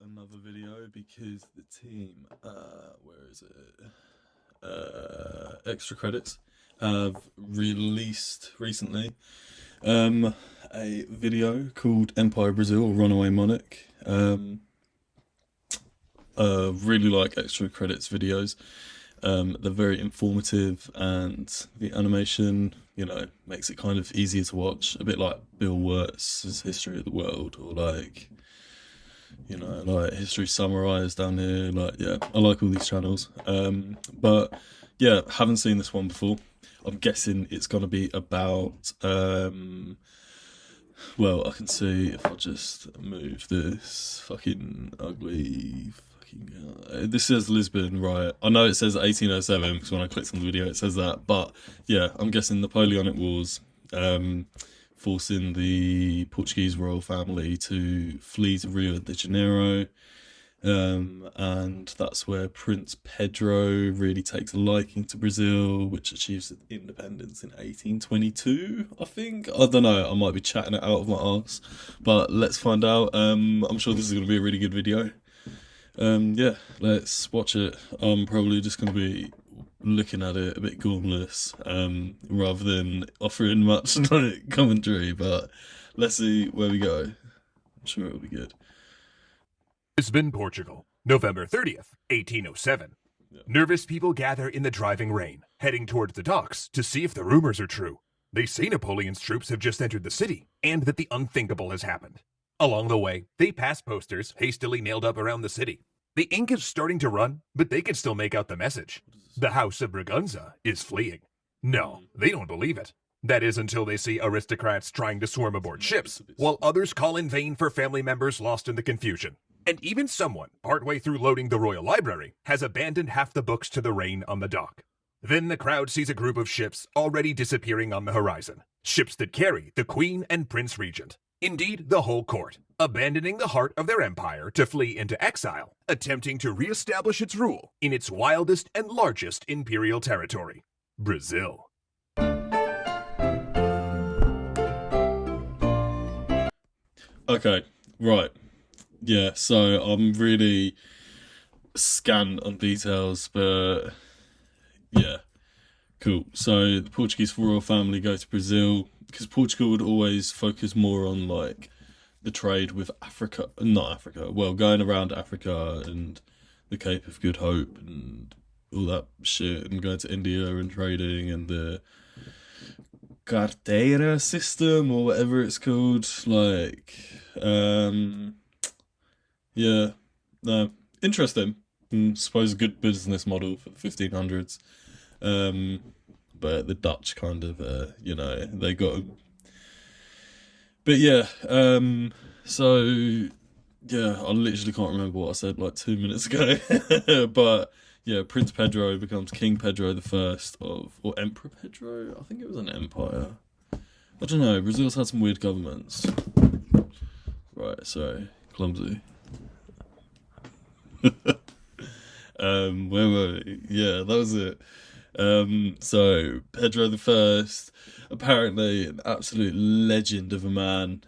another video because the team, where is it? Extra Credits have released recently a video called Empire Brazil Runaway Monarch. Really like Extra Credits videos. They're very informative and the animation, makes it kind of easier to watch. A bit like Bill Wurtz's History of the World or like History Summarized down here. I like all these channels. But yeah, haven't seen this one before. I'm guessing it's gonna be about well, I can see if I just move this fucking ugly this says Lisbon, right? I know it says 1807 because when I clicked on the video it says that, but yeah, I'm guessing Napoleonic Wars, forcing the Portuguese royal family to flee to Rio de Janeiro, and that's where Prince Pedro really takes a liking to Brazil, which achieves independence in 1822, I think. I don't know, I might be chatting it out of my arse, but let's find out. I'm sure this is going to be a really good video. Yeah, let's watch it. I'm probably just going to be looking at it a bit gormless, rather than offering much commentary, but let's see where we go. I'm sure it'll be good. Lisbon, Portugal, November 30th, 1807. Yeah. Nervous people gather in the driving rain, heading towards the docks to see if the rumors are true. They say Napoleon's troops have just entered the city, and that the unthinkable has happened. Along the way, they pass posters hastily nailed up around the city. The ink is starting to run, but they can still make out the message. The House of Braganza is fleeing. No, they don't believe it. That is until they see aristocrats trying to swarm aboard ships, while others call in vain for family members lost in the confusion. And even someone, partway through loading the Royal Library, has abandoned half the books to the rain on the dock. Then the crowd sees a group of ships already disappearing on the horizon. Ships that carry the Queen and Prince Regent. Indeed, the whole court, abandoning the heart of their empire to flee into exile, attempting to re-establish its rule in its wildest and largest imperial territory, Brazil. Okay, right. Yeah, so I'm really scant on details, but yeah, cool. So the Portuguese royal family go to Brazil because Portugal would always focus more on like the trade with Africa, not Africa, well, going around Africa and the Cape of Good Hope and all that shit, and going to India and trading and the carteira system or whatever it's called. Yeah, no, interesting. Suppose a good business model for the 1500s. But the Dutch kind of, they got. But yeah, so yeah, I literally can't remember what I said like 2 minutes ago. But yeah, Prince Pedro becomes King Pedro the First or Emperor Pedro. I think it was an empire. I don't know. Brazil's had some weird governments. Right, sorry, clumsy. Where were we? Yeah, that was it. So Pedro the First, apparently an absolute legend of a man.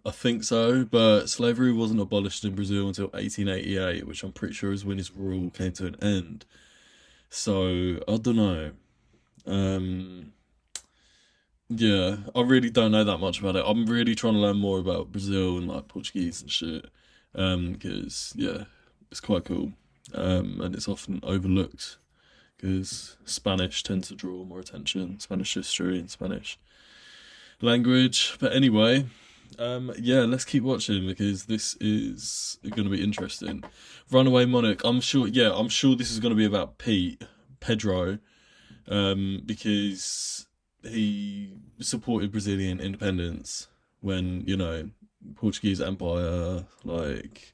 I think so, but slavery wasn't abolished in Brazil until 1888, which I'm pretty sure is when his rule came to an end. So I don't know. Yeah, I really don't know that much about it. I'm really trying to learn more about Brazil and like Portuguese and shit. Because yeah, it's quite cool. And it's often overlooked because Spanish tends to draw more attention, Spanish history and Spanish language. But anyway, yeah, let's keep watching because this is going to be interesting. Runaway Monarch, I'm sure this is going to be about Pedro, because he supported Brazilian independence when, Portuguese Empire, like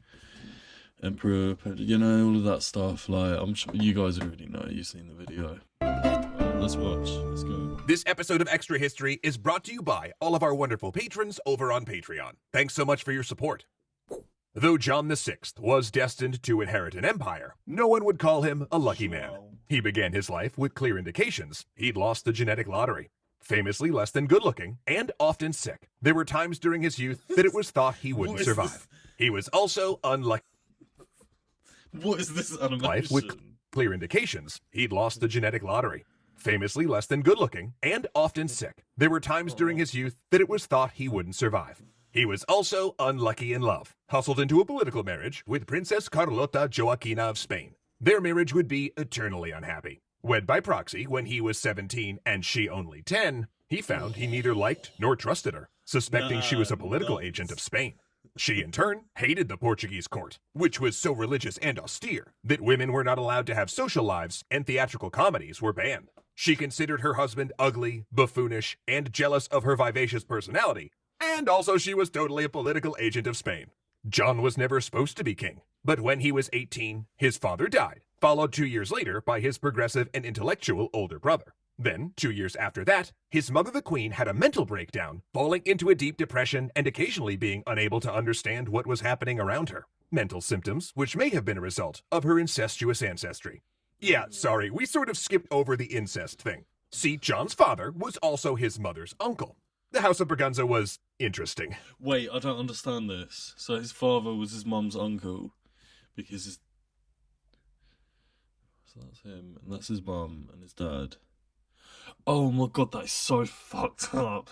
Emperor, all of that stuff. Like, I'm sure you guys already know. You've seen the video. Let's watch. Let's go. This episode of Extra History is brought to you by all of our wonderful patrons over on Patreon. Thanks so much for your support. Though John VI was destined to inherit an empire, no one would call him a lucky man. He began his life with clear indications he'd lost the genetic lottery. Famously less than good-looking and often sick, there were times during his youth that it was thought he wouldn't survive. He was also unlucky What is this animation? life with clear indications he'd lost the genetic lottery. Famously less than good looking and often sick, there were times during his youth that it was thought he wouldn't survive. He was also unlucky in love, hustled into a political marriage with Princess Carlota Joaquina of Spain. Their marriage would be eternally unhappy. Wed by proxy when he was 17 and she only 10, he found he neither liked nor trusted her, suspecting she was a political agent of Spain. She, in turn, hated the Portuguese court, which was so religious and austere that women were not allowed to have social lives and theatrical comedies were banned. She considered her husband ugly, buffoonish, and jealous of her vivacious personality, and also she was totally a political agent of Spain. John was never supposed to be king, but when he was 18, his father died, followed 2 years later by his progressive and intellectual older brother. Then, 2 years after that, his mother the queen had a mental breakdown, falling into a deep depression and occasionally being unable to understand what was happening around her. Mental symptoms which may have been a result of her incestuous ancestry. Yeah, sorry, we sort of skipped over the incest thing. See, John's father was also his mother's uncle. The House of Braganza was interesting. Wait, I don't understand this. So his father was his mum's uncle, because his... So that's him, and that's his mum and his dad. Oh my god, that is so fucked up.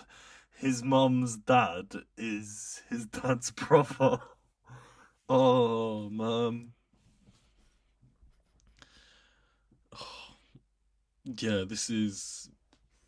His mum's dad is his dad's brother. Oh, man. Yeah, this is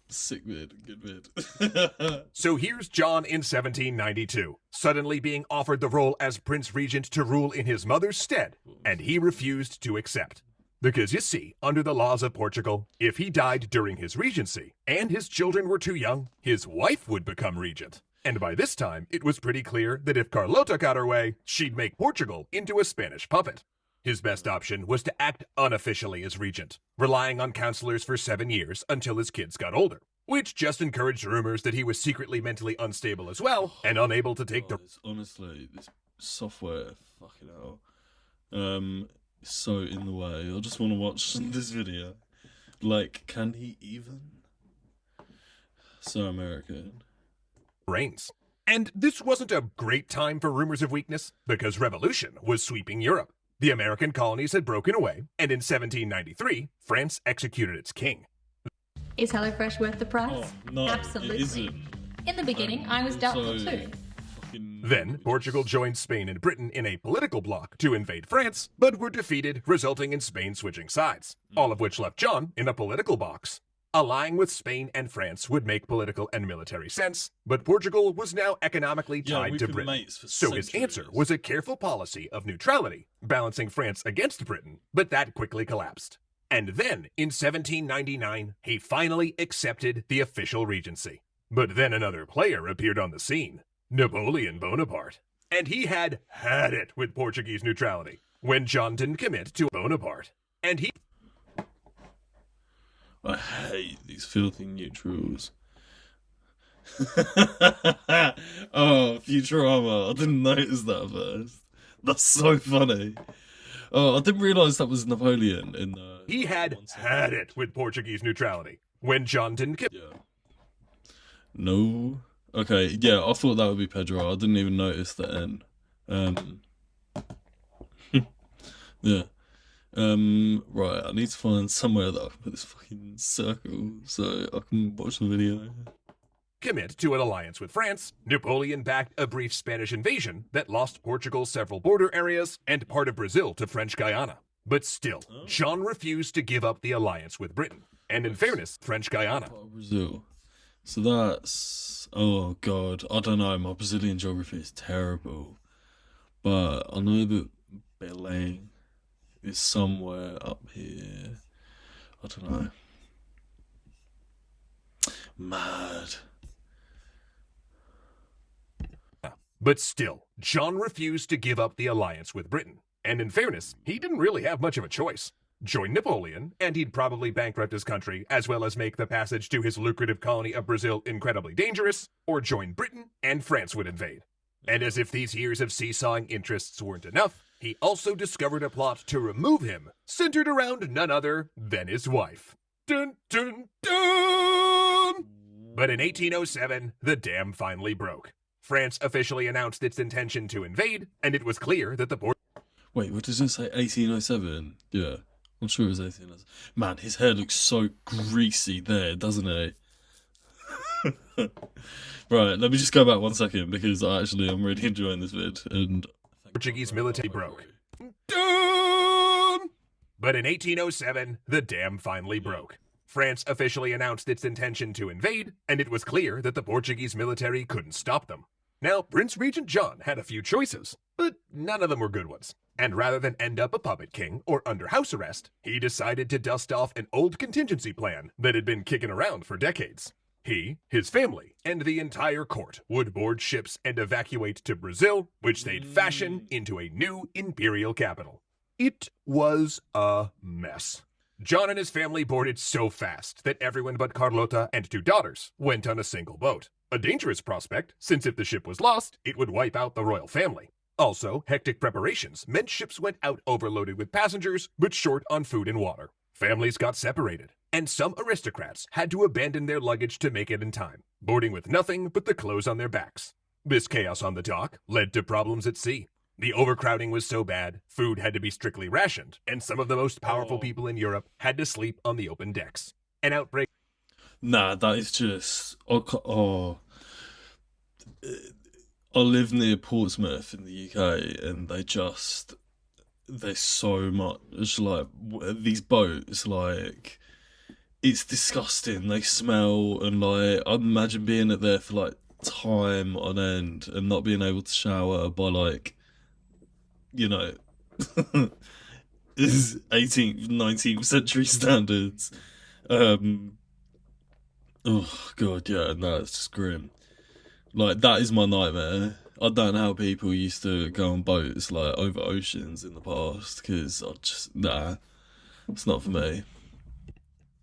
sick vid, good vid. So here's John in 1792, suddenly being offered the role as Prince Regent to rule in his mother's stead, and he refused to accept. Because you see, under the laws of Portugal, if he died during his regency, and his children were too young, his wife would become regent. And by this time, it was pretty clear that if Carlota got her way, she'd make Portugal into a Spanish puppet. His best option was to act unofficially as regent, relying on counselors for 7 years until his kids got older, which just encouraged rumors that he was secretly mentally unstable as well, and unable to take the... Honestly, this software, fucking hell, is so in the way. I just want to watch this video. Like, can he even? So American. reigns. And this wasn't a great time for rumors of weakness, because revolution was sweeping Europe. The American colonies had broken away, and in 1793, France executed its king. Is HelloFresh worth the price? Oh, no, Absolutely. it isn't. In the beginning, I was doubtful too. Then, Portugal joined Spain and Britain in a political bloc to invade France, but were defeated, resulting in Spain switching sides, all of which left John in a political box. Allying with Spain and France would make political and military sense, but Portugal was now economically tied to Britain. So his answer was a careful policy of neutrality, balancing France against Britain, but that quickly collapsed. And then, in 1799, he finally accepted the official regency. But then another player appeared on the scene, Napoleon Bonaparte. And he had it with Portuguese neutrality, when John didn't commit to Bonaparte. And he... I hate these filthy neutrals. Oh, Futurama. I didn't notice that first. That's so funny. Oh, I didn't realise that was Napoleon in the... He had it with Portuguese neutrality, when John didn't commit... Yeah. No. Okay, yeah, I thought that would be Pedro. I didn't even notice the N. Yeah. Right, I need to find somewhere that I can put this fucking circle so I can watch the video. Commit to an alliance with France, Napoleon backed a brief Spanish invasion that lost Portugal's several border areas and part of Brazil to French Guiana. But still, John refused to give up the alliance with Britain, and in fairness, French Guiana. Brazil. So that's... Oh god, I don't know, my Brazilian geography is terrible. But I know that Belém is somewhere up here. I don't know. Mad. But still, John refused to give up the alliance with Britain. And in fairness, he didn't really have much of a choice. Join Napoleon, and he'd probably bankrupt his country, as well as make the passage to his lucrative colony of Brazil incredibly dangerous, or join Britain, and France would invade. And as if these years of seesawing interests weren't enough, he also discovered a plot to remove him, centered around none other than his wife. Dun dun dun! But in 1807, the dam finally broke. France officially announced its intention to invade, and it was clear that the Wait, what does it say? 1807? Yeah, I'm sure it was 1807. Man, his hair looks so greasy there, doesn't it? Right, let me just go back 1 second because I'm really enjoying this vid. And Portuguese military broke. Dun! But in 1807, the dam finally broke. France officially announced its intention to invade, and it was clear that the Portuguese military couldn't stop them. Now, Prince Regent John had a few choices, but none of them were good ones. And rather than end up a puppet king or under house arrest, he decided to dust off an old contingency plan that had been kicking around for decades. He, his family, and the entire court would board ships and evacuate to Brazil, which they'd fashion into a new imperial capital. It was a mess. John and his family boarded so fast that everyone but Carlota and 2 daughters went on a single boat. A dangerous prospect, since if the ship was lost, it would wipe out the royal family. Also, hectic preparations meant ships went out overloaded with passengers, but short on food and water. Families got separated, and some aristocrats had to abandon their luggage to make it in time, boarding with nothing but the clothes on their backs. This chaos on the dock led to problems at sea. The overcrowding was so bad, food had to be strictly rationed, and some of the most powerful people in Europe had to sleep on the open decks. An outbreak. nah, that is just I live near Portsmouth in the UK, and there's so much like these boats, like it's disgusting. They smell, and like I imagine being there for like time on end and not being able to shower by like, you know, is 18th, 19th century standards. Oh god, yeah, no, it's just grim. Like that is my nightmare. I don't know how people used to go on boats like over oceans in the past because it's not for me.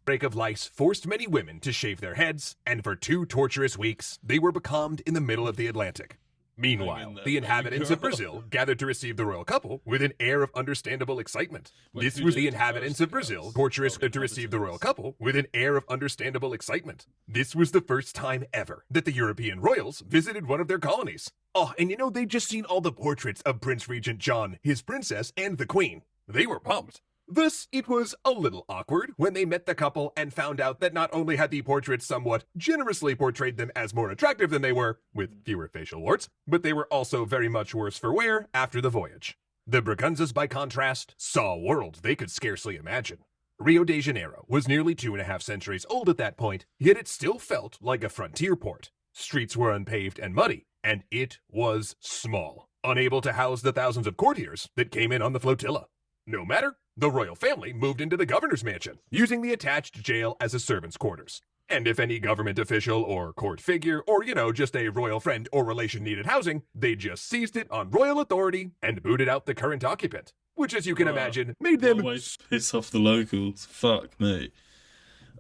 Outbreak of lice forced many women to shave their heads, and for 2 torturous weeks, they were becalmed in the middle of the Atlantic. Meanwhile, the inhabitants of Brazil gathered to receive the royal couple with an air of understandable excitement. This was the inhabitants of Brazil torturous to receive the royal couple with an air of understandable excitement. This was the first time ever that the European royals visited one of their colonies. Oh, and you know, they'd just seen all the portraits of Prince Regent John, his princess, and the queen. They were pumped. Thus, it was a little awkward when they met the couple and found out that not only had the portraits somewhat generously portrayed them as more attractive than they were, with fewer facial warts, but they were also very much worse for wear after the voyage. The Braganzas, by contrast, saw a world they could scarcely imagine. Rio de Janeiro was nearly 2.5 centuries old at that point, yet it still felt like a frontier port. Streets were unpaved and muddy, and it was small, unable to house the thousands of courtiers that came in on the flotilla. No matter, the royal family moved into the governor's mansion, using the attached jail as a servant's quarters. And if any government official or court figure, or just a royal friend or relation needed housing, they just seized it on royal authority and booted out the current occupant. Which, as you can imagine, made them always piss off the locals. Fuck me.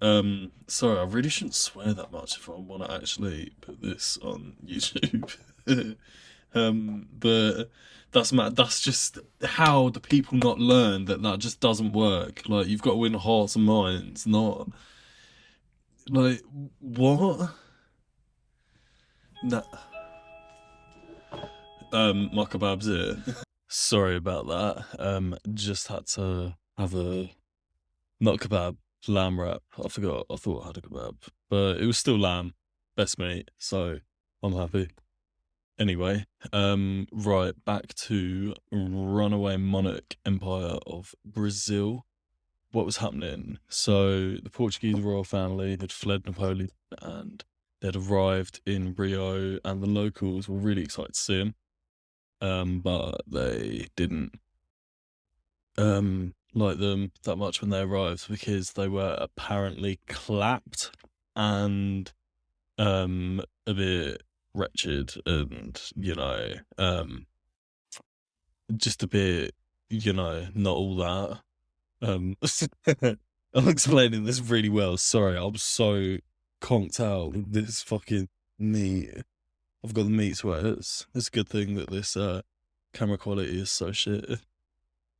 Sorry, I really shouldn't swear that much if I want to actually put this on YouTube. But that's just how the people not learn that just doesn't work. Like, you've got to win hearts and minds, not like what? Nah. My kebab's here. Sorry about that. Just had to have a not kebab, lamb wrap. I forgot. I thought I had a kebab, but it was still lamb, best meat. So I'm happy. Anyway, right, back to runaway monarch empire of Brazil. What was happening? So the Portuguese royal family had fled Napoleon and they'd arrived in Rio, and the locals were really excited to see them. But they didn't like them that much when they arrived because they were apparently clapped and a bit wretched and just a bit not all that. I'm explaining this really well. Sorry, I'm so conked out with this fucking meat. I've got the meat sweats. It's a good thing that this camera quality is so shit.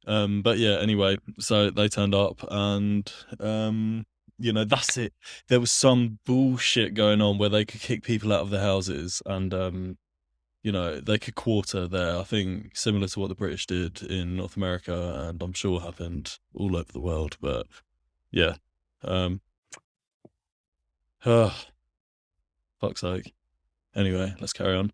But yeah, anyway, so they turned up and that's it. There was some bullshit going on where they could kick people out of their houses, and they could quarter there. I think similar to what the British did in North America, and I'm sure happened all over the world. But yeah, fuck's sake. Anyway, let's carry on.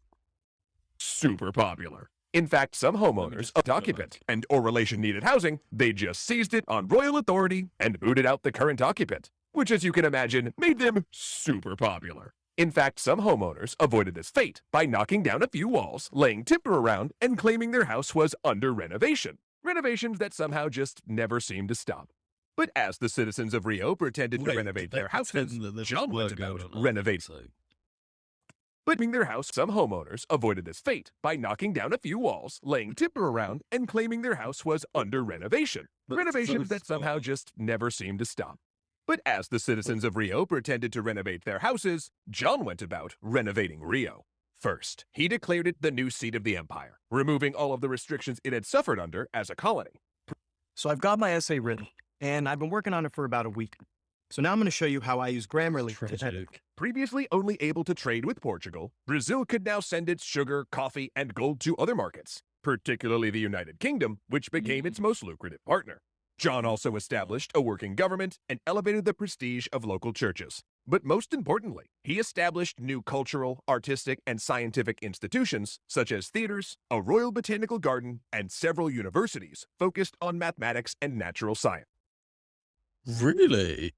Super popular. In fact, some homeowners of occupant and or relation needed housing, they just seized it on royal authority and booted out the current occupant, which, as you can imagine, made them super popular. In fact, some homeowners avoided this fate by knocking down a few walls, laying timber around, and claiming their house was under renovation. Renovations that somehow just never seemed to stop. But as the citizens of Rio pretended to renovate their houses, John went about renovating. But in their house, some homeowners avoided this fate by knocking down a few walls, laying timber around, and claiming their house was under renovation. Renovations that somehow just never seemed to stop. But as the citizens of Rio pretended to renovate their houses, John went about renovating Rio. First, he declared it the new seat of the empire, removing all of the restrictions it had suffered under as a colony. So I've got my essay written, and I've been working on it for about a week. So now I'm going to show you how I use Grammarly to edit. Tragic. Previously only able to trade with Portugal, Brazil could now send its sugar, coffee, and gold to other markets, particularly the United Kingdom, which became its most lucrative partner. John also established a working government and elevated the prestige of local churches. But most importantly, he established new cultural, artistic, and scientific institutions, such as theaters, a royal botanical garden, and several universities focused on mathematics and natural science. Really?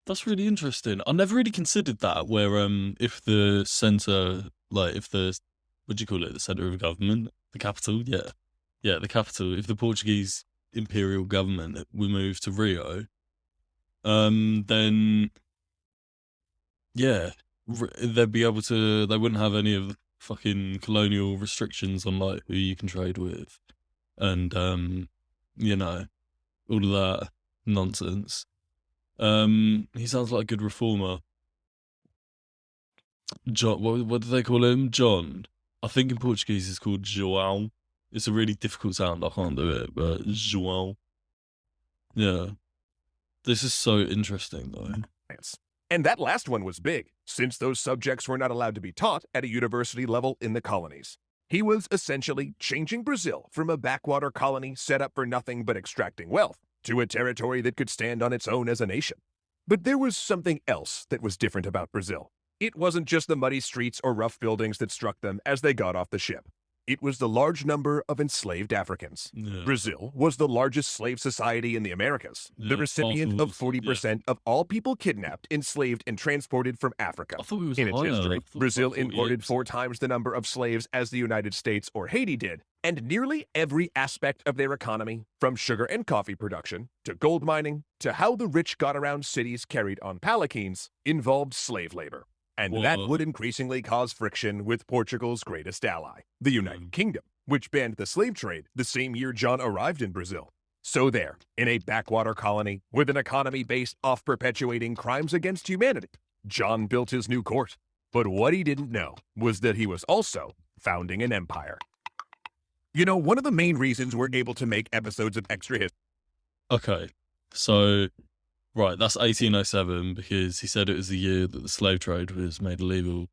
That's really interesting. I never really considered that, where if the center, like if the what do you call it, the center of government, the capital, the capital. If the Portuguese imperial government we moved to Rio, then they'd be able to. They wouldn't have any of the fucking colonial restrictions on like who you can trade with, and all of that nonsense. He sounds like a good reformer. John, what do they call him? John. I think in Portuguese it's called João. It's a really difficult sound. I can't do it, but João. Yeah. This is so interesting, though. And that last one was big, since those subjects were not allowed to be taught at a university level in the colonies. He was essentially changing Brazil from a backwater colony set up for nothing but extracting wealth to a territory that could stand on its own as a nation. But there was something else that was different about Brazil. It wasn't just the muddy streets or rough buildings that struck them as they got off the ship. It was the large number of enslaved Africans. Yeah. Brazil was the largest slave society in the Americas, the Yeah, recipient of awful, 40% of all people kidnapped, enslaved, and transported from Africa. I thought it was In its higher. history, I thought Brazil like imported 48%. 4 times the number of slaves as the United States or Haiti did, and nearly every aspect of their economy, from sugar and coffee production, to gold mining, to how the rich got around cities carried on palanquins, involved slave labor. And that Whoa. would increasingly cause friction with Portugal's greatest ally, the United Kingdom, which banned the slave trade the same year John arrived in Brazil. So there, in a backwater colony with an economy based off perpetuating crimes against humanity, John built his new court. But what he didn't know was that he was also founding an empire. You know, one of the main reasons we're able to make episodes of Extra History. Okay, so right, that's 1807 because he said it was the year that the slave trade was made illegal,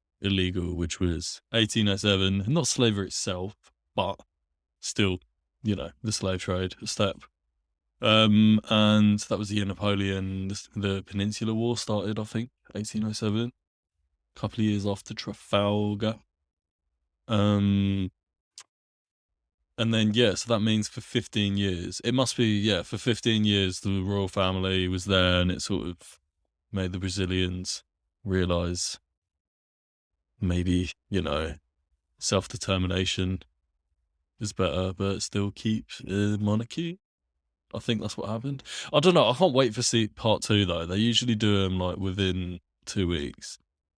which was 1807. Not slavery itself, but still, the slave trade, a step. And that was the year Napoleon, the Peninsular War started, I think, 1807. A couple of years after Trafalgar. And then, so that means for 15 years, it must be, for 15 years, the royal family was there and it sort of made the Brazilians realize maybe, self-determination is better, but still keep monarchy. I think that's what happened. I don't know. I can't wait for part 2, though. They usually do them like within 2 weeks,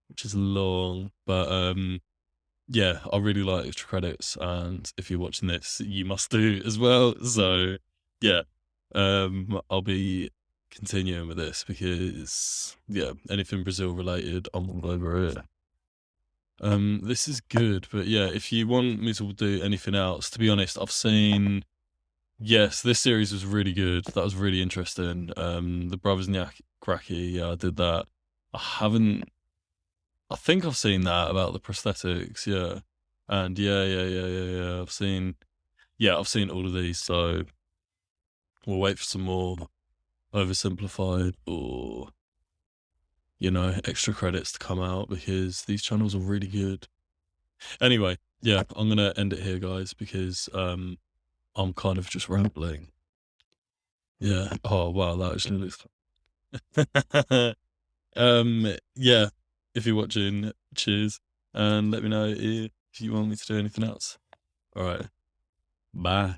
which is long, but I really like Extra Credits, and if you're watching this, you must do as well. So, I'll be continuing with this because, anything Brazil related, I'm all over it. This is good, but if you want me to do anything else, to be honest, I've seen, this series was really good. That was really interesting. The Brothers Nyakraki, I did that. I think I've seen that about the prosthetics, And yeah. I've seen all of these, so we'll wait for some more oversimplified or, you know, extra credits to come out because these channels are really good. Anyway, yeah, I'm gonna end it here, guys, because I'm kind of just rambling. Yeah. Oh wow, that actually looks yeah, if you're watching, cheers, and let me know if you want me to do anything else. All right, bye.